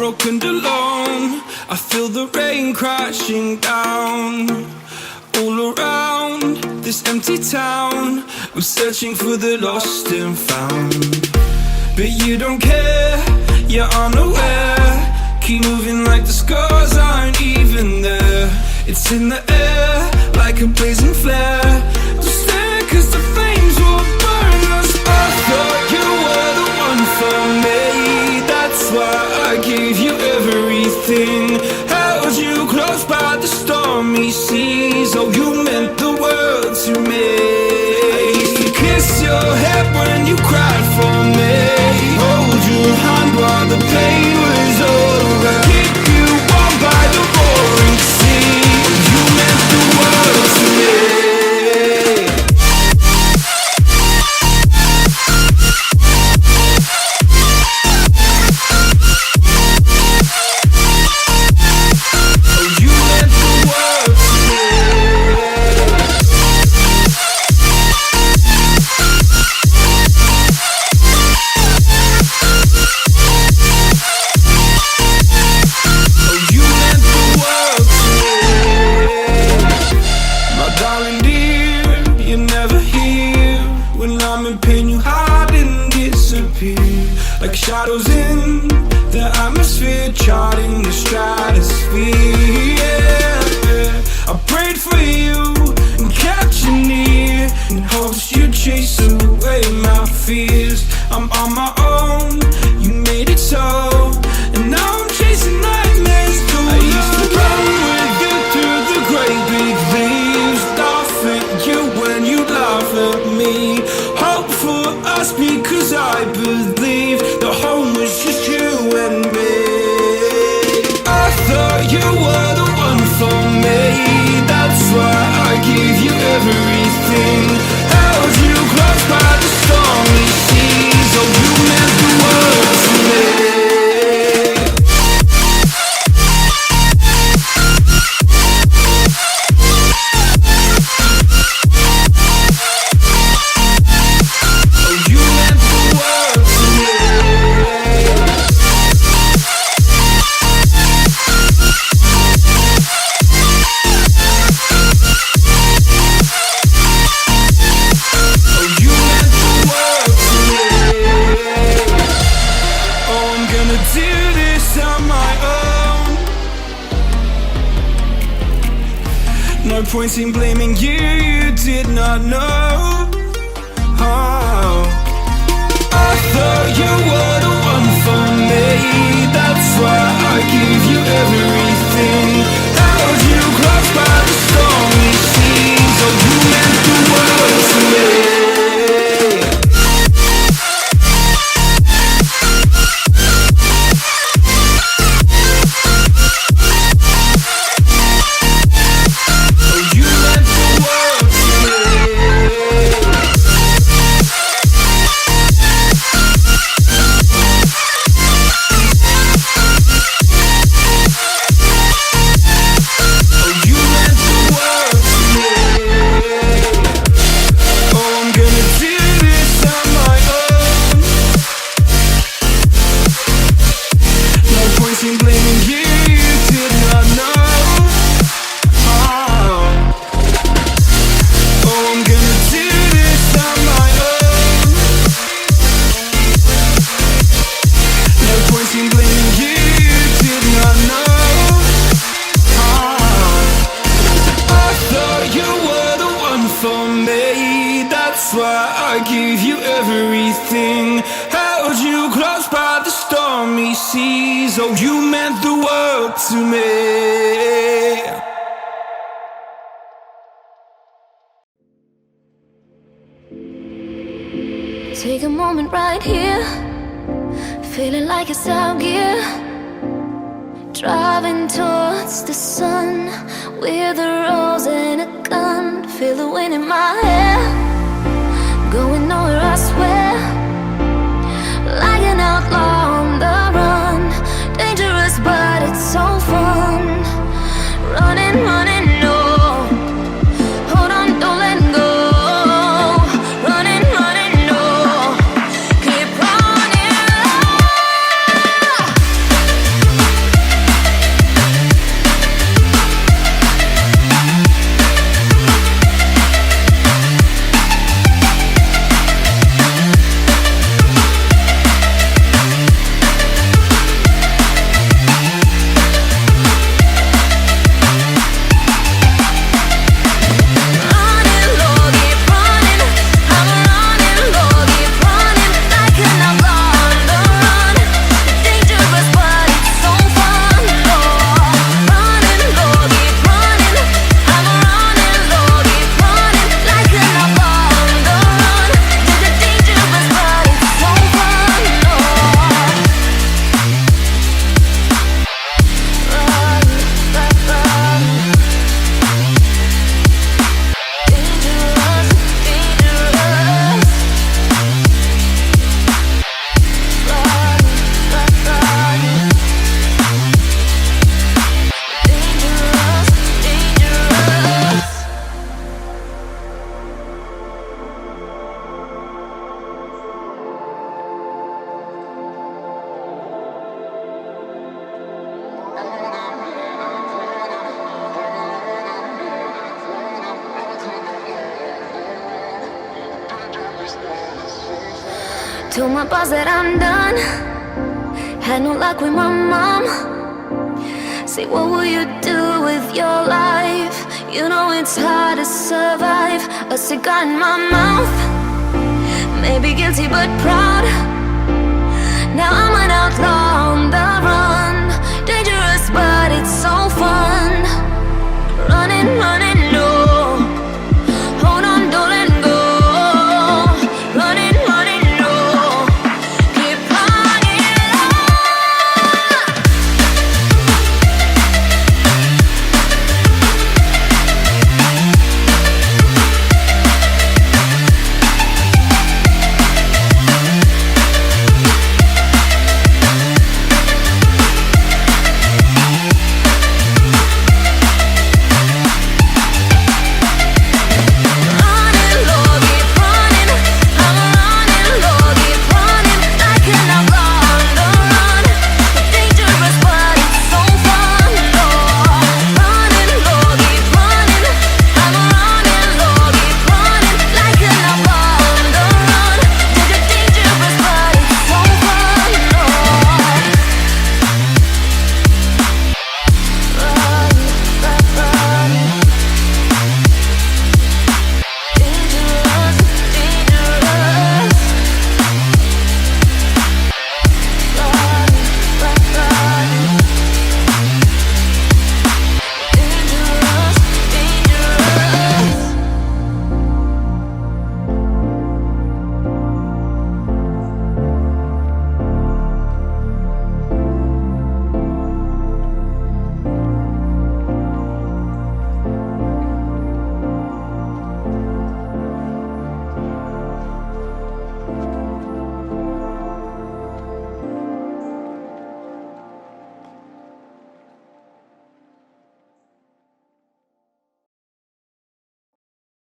broken alone. I feel the rain crashing down all around this empty town. I'm searching for the lost and found, but you don't care, you're unaware. Keep moving like the scars aren't even there. It's in the air like a blazing flare. Don't stare cause the flames will burn us. I thought you were the one for me. That's why I gave you everything. Held you close by the stormy seas. Oh, you meant the world to me. I used to kiss your head when you cried for me. Hold your hand while the pain was over. Keep you warm by the roaring sea. You meant the world to me. Like shadows in the atmosphere, charting the stratosphere. Yeah. I prayed for you and kept you near in hopes you'd chase away my fears. I'm on my own, you made it so, and now I'm chasing nightmares too. I used to run with you through the great big leaves, laugh at you when you laugh at me. Hope for us because I believe the home was just you and me. I thought you were the one for me. That's why I gave you everything. Held you close by the stormy seas. Oh, you meant the world to me. No point in blaming you, you did not know. Oh. I thought you were the one for me. That's why I gave you everything. Held you close by the stormy seas. Oh, you meant the world to me. I gave you everything. Held you close by the stormy seas. Oh, you meant the world to me. Take a moment right here, feeling like it's out gear. Driving towards the sun with a rose and a gun. Feel the wind in my hair, going nowhere I swear. Like an outlaw on the run, dangerous but it's so fun. Running, running, no. Hold on, don't let go. Running, running, no. Keep running. Told my boss that I'm done. Had no luck with my mom. Say, what will you do with your life? You know it's hard to survive. A cigar in my mouth. Maybe guilty but proud. Now I'm an outlaw on the run.